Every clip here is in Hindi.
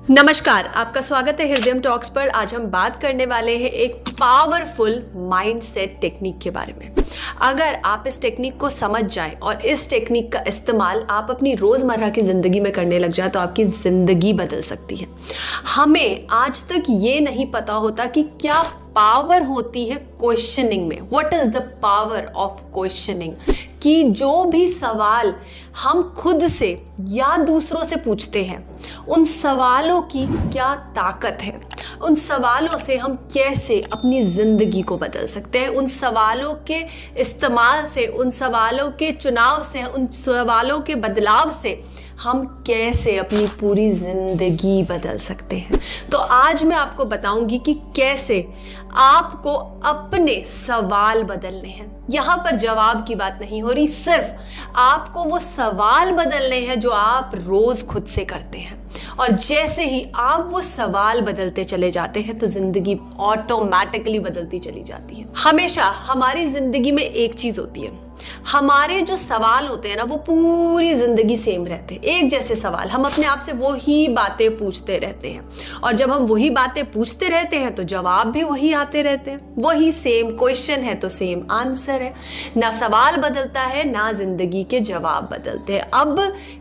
नमस्कार, आपका स्वागत है हृदयम टॉक्स पर। आज हम बात करने वाले हैं एक पावरफुल माइंडसेट टेक्निक के बारे में। अगर आप इस टेक्निक को समझ जाएं और इस टेक्निक का इस्तेमाल आप अपनी रोज़मर्रा की ज़िंदगी में करने लग जाए तो आपकी ज़िंदगी बदल सकती है। हमें आज तक ये नहीं पता होता कि क्या पावर होती है क्वेश्चनिंग में। What is the power of questioning? कि जो भी सवाल हम खुद से या दूसरों से पूछते हैं, उन सवालों की क्या ताकत है, उन सवालों से हम कैसे अपनी ज़िंदगी को बदल सकते हैं, उन सवालों के इस्तेमाल से, उन सवालों के चुनाव से, उन सवालों के बदलाव से हम कैसे अपनी पूरी ज़िंदगी बदल सकते हैं। तो आज मैं आपको बताऊंगी कि कैसे आपको अपने सवाल बदलने हैं। यहाँ पर जवाब की बात नहीं हो रही, सिर्फ आपको वो सवाल बदलने हैं जो आप रोज़ खुद से करते हैं। और जैसे ही आप वो सवाल बदलते चले जाते हैं तो ज़िंदगी ऑटोमेटिकली बदलती चली जाती है। हमेशा हमारी ज़िंदगी में एक चीज़ होती है, हमारे जो सवाल होते हैं ना वो पूरी ज़िंदगी सेम रहते हैं, एक जैसे सवाल। हम अपने आप से वही बातें पूछते रहते हैं और जब हम वही बातें पूछते रहते हैं तो जवाब भी वही आते रहते हैं। वही सेम क्वेश्चन है तो सेम आंसर है। ना सवाल बदलता है ना ज़िंदगी के जवाब बदलते हैं। अब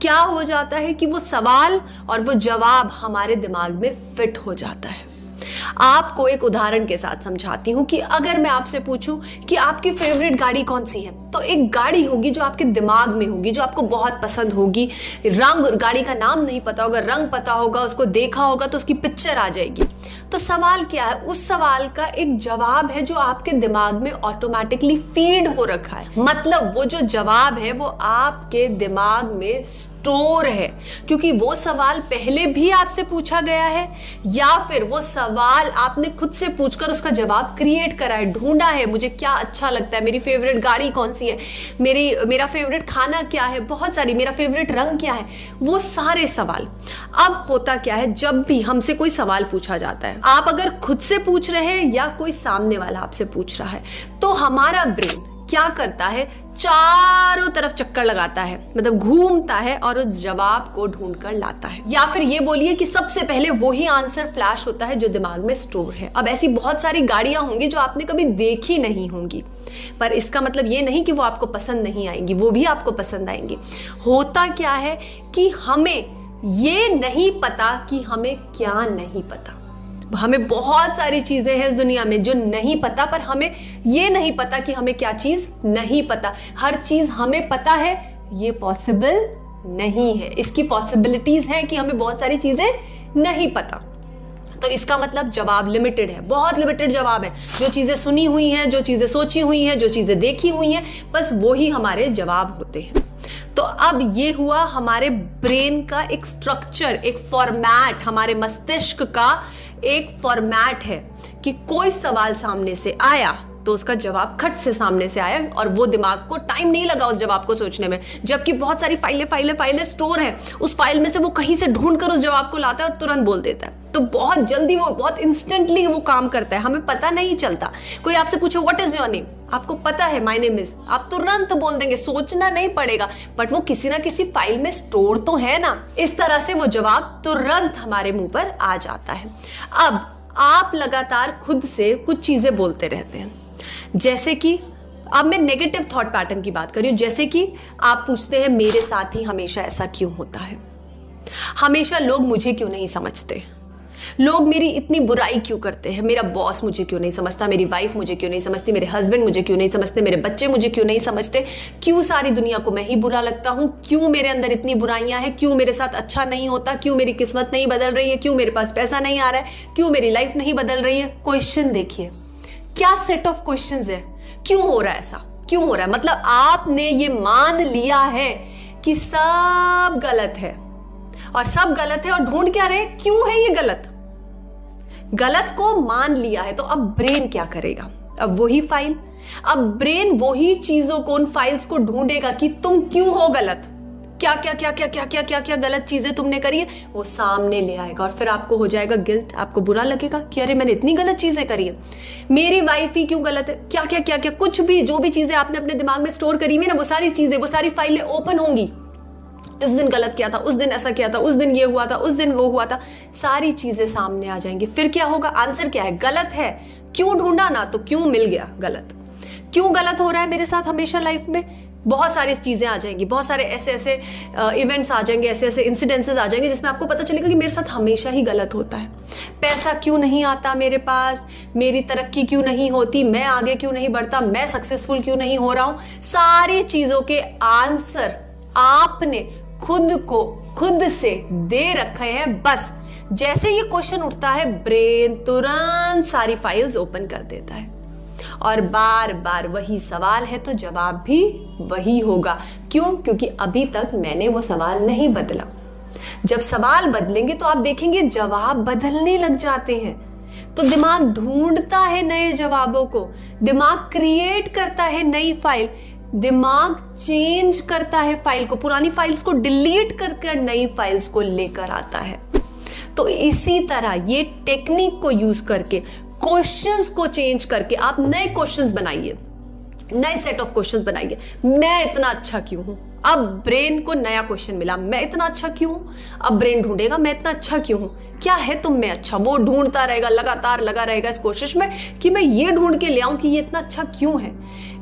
क्या हो जाता है कि वो सवाल और वो जवाब हमारे दिमाग में फिट हो जाता है। आपको एक उदाहरण के साथ समझाती हूँ कि अगर मैं आपसे पूछूं कि आपकी फेवरेट गाड़ी कौन सी है, तो एक गाड़ी होगी जो आपके दिमाग में होगी, जो आपको बहुत पसंद होगी। रंग, गाड़ी का नाम नहीं पता होगा, रंग पता होगा, उसको देखा होगा तो उसकी पिक्चर आ जाएगी। तो सवाल क्या है? उस सवाल का एक जवाब है जो आपके दिमाग में ऑटोमेटिकली फीड हो रखा है। मतलब वो जो जवाब है वो आपके दिमाग में स्टोर है, क्योंकि वो सवाल पहले भी आपसे पूछा गया है या फिर वो सवाल आपने खुद से पूछकर उसका जवाब क्रिएट करा है, ढूंढा है। मुझे क्या अच्छा लगता है, मेरी फेवरेट गाड़ी कौन सी है, मेरा फेवरेट खाना क्या है, बहुत सारी, मेरा फेवरेट रंग क्या है, वो सारे सवाल। अब होता क्या है, जब भी हमसे कोई सवाल पूछा जाता है, आप अगर खुद से पूछ रहे हैं या कोई सामने वाला आपसे पूछ रहा है, तो हमारा ब्रेन क्या करता है, चारों तरफ चक्कर लगाता है, मतलब घूमता है और उस जवाब को ढूंढ कर लाता है। या फिर ये बोलिए कि सबसे पहले वही आंसर फ्लैश होता है जो दिमाग में स्टोर है। अब ऐसी बहुत सारी गाड़ियां होंगी जो आपने कभी देखी नहीं होंगी, पर इसका मतलब ये नहीं कि वो आपको पसंद नहीं आएंगी, वो भी आपको पसंद आएंगी। होता क्या है कि हमें ये नहीं पता कि हमें क्या नहीं पता। हमें बहुत सारी चीजें हैं इस दुनिया में जो नहीं पता, पर हमें ये नहीं पता कि हमें क्या चीज नहीं पता। हर चीज हमें पता है, ये पॉसिबल नहीं है। इसकी पॉसिबिलिटीज हैं कि हमें बहुत सारी चीजें नहीं पता। तो इसका मतलब जवाब लिमिटेड है, बहुत लिमिटेड जवाब है। जो चीजें सुनी हुई हैं, जो चीजें सोची हुई हैं, जो चीजें देखी हुई हैं, बस वो ही हमारे जवाब होते हैं। तो अब ये हुआ हमारे ब्रेन का एक स्ट्रक्चर, एक फॉर्मेट, हमारे मस्तिष्क का एक फॉर्मेट है कि कोई सवाल सामने से आया तो उसका जवाब खट से सामने से आया और वो दिमाग को टाइम नहीं लगा उस जवाब को सोचने में, जबकि बहुत सारी फाइलें स्टोर है। उस फाइल में से वो कहीं से ढूंढ कर उस जवाब को लाता है और तुरंत बोल देता है। तो बहुत जल्दी, वो बहुत इंस्टेंटली वो काम करता है, हमें पता नहीं चलता। कोई आपसे पूछे व्हाट इज योर नेम, आपको पता है माय नेम इज, आप तुरंत बोल देंगे, सोचना नहीं पड़ेगा। बट वो किसी ना किसी फाइल में स्टोर तो है ना। इस तरह से वो जवाब तुरंत हमारे मुंह पर आ जाता है। अब आप लगातार खुद से कुछ चीजें बोलते रहते हैं, जैसे कि अब मैं नेगेटिव थॉट पैटर्न की बात कर रही हूं। जैसे कि आप पूछते हैं मेरे साथ ही हमेशा ऐसा क्यों होता है, हमेशा लोग मुझे क्यों नहीं समझते, लोग मेरी इतनी बुराई क्यों करते हैं, मेरा बॉस मुझे क्यों नहीं समझता, मेरी वाइफ मुझे क्यों नहीं समझती, मेरे हस्बैंड मुझे क्यों नहीं समझते, मेरे बच्चे मुझे क्यों नहीं समझते, क्यों सारी दुनिया को मैं ही बुरा लगता हूं, क्यों मेरे अंदर इतनी बुराइयां हैं, क्यों मेरे साथ अच्छा नहीं होता, क्यों मेरी किस्मत नहीं बदल रही है, क्यों मेरे पास पैसा नहीं आ रहा है, क्यों मेरी लाइफ नहीं बदल रही है। क्वेश्चन देखिए, क्या सेट ऑफ क्वेश्चंस है, क्यों हो रहा है ऐसा, क्यों हो रहा है। मतलब आपने ये मान लिया है कि सब गलत है, और सब गलत है और ढूंढ क्या रहे, क्यों है ये गलत। गलत को मान लिया है, तो अब ब्रेन क्या करेगा, अब वही फाइल, अब ब्रेन वही चीजों को, उन फाइल्स को ढूंढेगा कि तुम क्यों हो गलत, क्या क्या क्या क्या क्या क्या क्या क्या गलत चीजें तुमने करी है, वो सामने ले आएगा। और फिर आपको हो जाएगा गिल्ट, आपको बुरा लगेगा कि अरे मैंने इतनी गलत चीजें करी है, मेरी वाइफ ही क्यों गलत है, क्या क्या क्या क्या, कुछ भी जो भी चीजें आपने अपने दिमाग में स्टोर करी हुई ना, वो सारी चीजें, वो सारी फाइलें ओपन होंगी। इस दिन गलत किया था, उस दिन ऐसा किया था, उस दिन ये हुआ था, उस दिन वो हुआ था, सारी चीजें सामने आ जाएंगी। फिर क्या होगा? आंसर क्या है? गलत है। क्यों ढूंढा ना, तो क्यों मिल गया गलत। क्यों गलत हो रहा है मेरे साथ हमेशा लाइफ में? बहुत सारी चीजें आ जाएंगी, बहुत सारे ऐसे ऐसे इवेंट्स आ जाएंगे, ऐसे ऐसे इंसिडेंसेस आ जाएंगे जिसमें आपको पता चलेगा कि मेरे साथ हमेशा ही गलत होता है। पैसा क्यों नहीं आता मेरे पास, मेरी तरक्की क्यों नहीं होती, मैं आगे क्यों नहीं बढ़ता, मैं सक्सेसफुल क्यों नहीं हो रहा हूं। सारी चीजों के आंसर आपने खुद को खुद से दे रखे हैं। बस जैसे ये क्वेश्चन उठता है, ब्रेन तुरंत सारी फाइल्स ओपन कर देता है और बार बार वही सवाल है तो जवाब भी वही होगा। क्यों? क्योंकि अभी तक मैंने वो सवाल नहीं बदला। जब सवाल बदलेंगे तो आप देखेंगे जवाब बदलने लग जाते हैं। तो दिमाग ढूंढता है नए जवाबों को, दिमाग क्रिएट करता है नई फाइल, दिमाग चेंज करता है फाइल को, पुरानी फाइल्स को डिलीट करके नई फाइल्स को लेकर आता है। तो इसी तरह ये टेक्निक को यूज करके, क्वेश्चंस को चेंज करके आप नए क्वेश्चंस बनाइए, नए सेट ऑफ क्वेश्चंस बनाइए। मैं इतना अच्छा क्यों हूं? अब ब्रेन को नया क्वेश्चन मिला, मैं इतना अच्छा क्यों हूं? अब ब्रेन ढूंढेगा मैं इतना अच्छा क्यों हूं, क्या है तुम में अच्छा। वो ढूंढता रहेगा, लगातार लगा रहेगा इस कोशिश में कि मैं ये ढूंढ के ले आऊं कि ये इतना अच्छा क्यों है,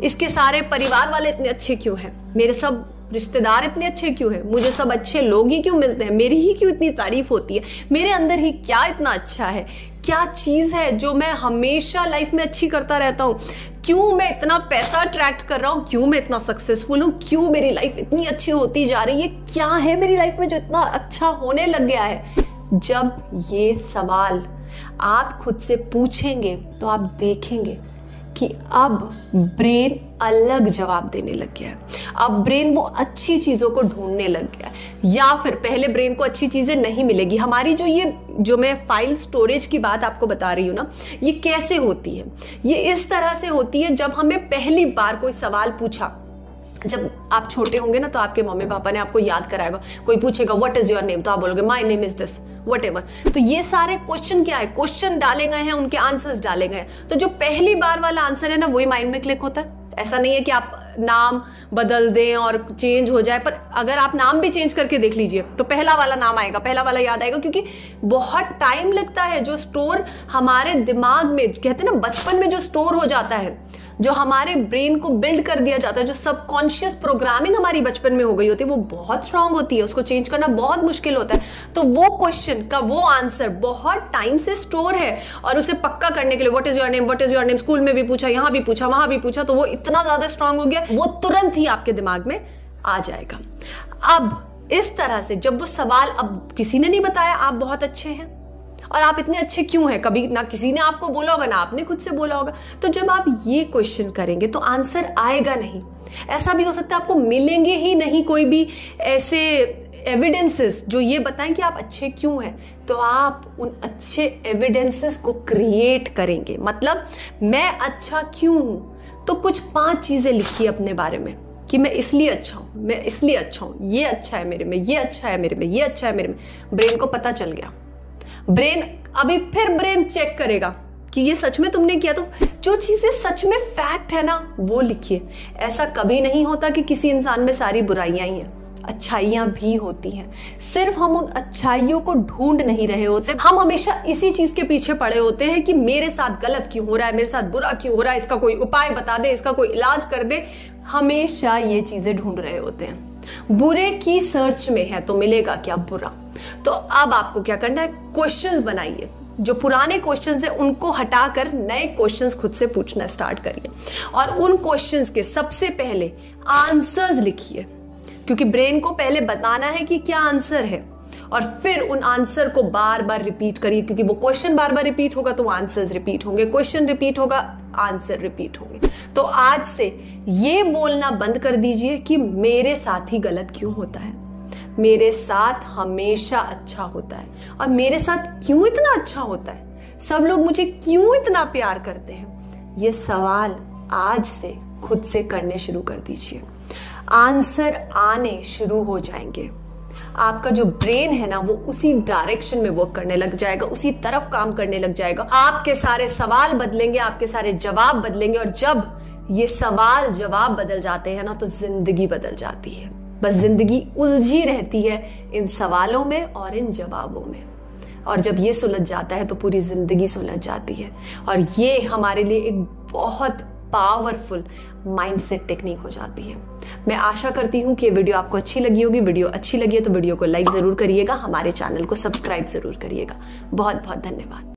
इसके सारे परिवार वाले इतने अच्छे क्यों हैं, मेरे सब रिश्तेदार इतने अच्छे क्यों हैं, मुझे सब अच्छे लोग ही क्यों मिलते हैं, मेरी ही क्यों इतनी तारीफ होती है, मेरे अंदर ही क्या इतना अच्छा है, क्या चीज है जो मैं हमेशा लाइफ में अच्छी करता रहता हूं, क्यों मैं इतना पैसा अट्रैक्ट कर रहा हूं, क्यों मैं इतना सक्सेसफुल हूं, क्यों मेरी लाइफ इतनी अच्छी होती जा रही है, क्या है मेरी लाइफ में जो इतना अच्छा होने लग गया है। जब ये सवाल आप खुद से पूछेंगे तो आप देखेंगे कि अब ब्रेन अलग जवाब देने लग गया है। अब ब्रेन वो अच्छी चीजों को ढूंढने लग गया है। या फिर पहले ब्रेन को अच्छी चीजें नहीं मिलेगी। हमारी जो मैं फाइल स्टोरेज की बात आपको बता रही हूं ना, ये कैसे होती है? ये इस तरह से होती है, जब हमें पहली बार कोई सवाल पूछा, जब आप छोटे होंगे ना तो आपके मम्मी पापा ने आपको याद कराएगा, कोई पूछेगा व्हाट इज योर नेम, तो आप बोलोगे my name is this whatever. तो ये सारे क्वेश्चन क्या है? क्वेश्चन डाले गए हैं, उनके आंसर्स डाले गए हैं। तो जो पहली बार वाला आंसर है ना, वही माइंड में क्लिक होता है। ऐसा नहीं है कि आप नाम बदल दें और चेंज हो जाए, पर अगर आप नाम भी चेंज करके देख लीजिए तो पहला वाला नाम आएगा, पहला वाला याद आएगा। क्योंकि बहुत टाइम लगता है, जो स्टोर हमारे दिमाग में, कहते हैं ना बचपन में जो स्टोर हो जाता है, जो हमारे ब्रेन को बिल्ड कर दिया जाता है, जो सबकॉन्शियस प्रोग्रामिंग हमारी बचपन में हो गई होती है, वो बहुत स्ट्रांग होती है, उसको चेंज करना बहुत मुश्किल होता है। तो वो क्वेश्चन का वो आंसर बहुत टाइम से स्टोर है, और उसे पक्का करने के लिए what is your name, what is your name, school में भी पूछा, यहां भी पूछा, वहां भी पूछा, तो वो इतना ज्यादा स्ट्रांग हो गया, वो तुरंत ही आपके दिमाग में आ जाएगा। अब इस तरह से जब वो सवाल, अब किसी ने नहीं बताया आप बहुत अच्छे हैं और आप इतने अच्छे क्यों हैं, कभी ना किसी ने आपको बोला होगा ना आपने खुद से बोला होगा, तो जब आप ये क्वेश्चन करेंगे तो आंसर आएगा नहीं। ऐसा भी हो सकता है आपको मिलेंगे ही नहीं कोई भी ऐसे एविडेंसेस जो ये बताएं कि आप अच्छे क्यों हैं। तो आप उन अच्छे एविडेंसेस को क्रिएट करेंगे। मतलब मैं अच्छा क्यों हूं, तो कुछ 5 चीजें लिखिए अपने बारे में कि मैं इसलिए अच्छा हूं, मैं इसलिए अच्छा हूं, ये अच्छा है मेरे में, ये अच्छा है मेरे में, ये अच्छा है मेरे में। ब्रेन को पता चल गया। ब्रेन अभी फिर ब्रेन चेक करेगा कि ये सच में तुमने किया। तो जो चीजें सच में फैक्ट है ना, वो लिखिए। ऐसा कभी नहीं होता कि किसी इंसान में सारी बुराइयां ही हैं, अच्छाइयां भी होती हैं। सिर्फ हम उन अच्छाइयों को ढूंढ नहीं रहे होते, हम हमेशा इसी चीज के पीछे पड़े होते हैं कि मेरे साथ गलत क्यों हो रहा है, मेरे साथ बुरा क्यों हो रहा है, इसका कोई उपाय बता दे, इसका कोई इलाज कर दे। हमेशा ये चीजें ढूंढ रहे होते हैं। बुरे की सर्च में है तो मिलेगा क्या? बुरा। तो अब आपको क्या करना है? क्वेश्चंस बनाइए। जो पुराने क्वेश्चंस है उनको हटाकर नए क्वेश्चंस खुद से पूछना स्टार्ट करिए, और उन क्वेश्चंस के सबसे पहले आंसर्स लिखिए, क्योंकि ब्रेन को पहले बताना है कि क्या आंसर है, और फिर उन आंसर को बार बार रिपीट करिए। क्योंकि वो क्वेश्चन बार बार रिपीट होगा तो आंसर्स रिपीट होंगे, क्वेश्चन रिपीट होगा, आंसर रिपीट होंगे। तो आज से ये बोलना बंद कर दीजिए कि मेरे साथ ही गलत क्यों होता है, मेरे साथ हमेशा अच्छा होता है, और मेरे साथ क्यों इतना अच्छा होता है, सब लोग मुझे क्यों इतना प्यार करते हैं। ये सवाल आज से खुद से करने शुरू कर दीजिए। आंसर आने शुरू हो जाएंगे। आपका जो ब्रेन है ना, वो उसी डायरेक्शन में वर्क करने लग जाएगा, उसी तरफ काम करने लग जाएगा। आपके सारे सवाल बदलेंगे, आपके सारे जवाब बदलेंगे, और जब ये सवाल जवाब बदल जाते हैं ना, तो जिंदगी बदल जाती है। बस जिंदगी उलझी रहती है इन सवालों में और इन जवाबों में, और जब ये सुलझ जाता है तो पूरी जिंदगी सुलझ जाती है। और ये हमारे लिए एक बहुत पावरफुल माइंडसेट टेक्निक हो जाती है। मैं आशा करती हूं कि ये वीडियो आपको अच्छी लगी होगी। वीडियो अच्छी लगी है तो वीडियो को लाइक जरूर करिएगा, हमारे चैनल को सब्सक्राइब जरूर करिएगा। बहुत बहुत धन्यवाद।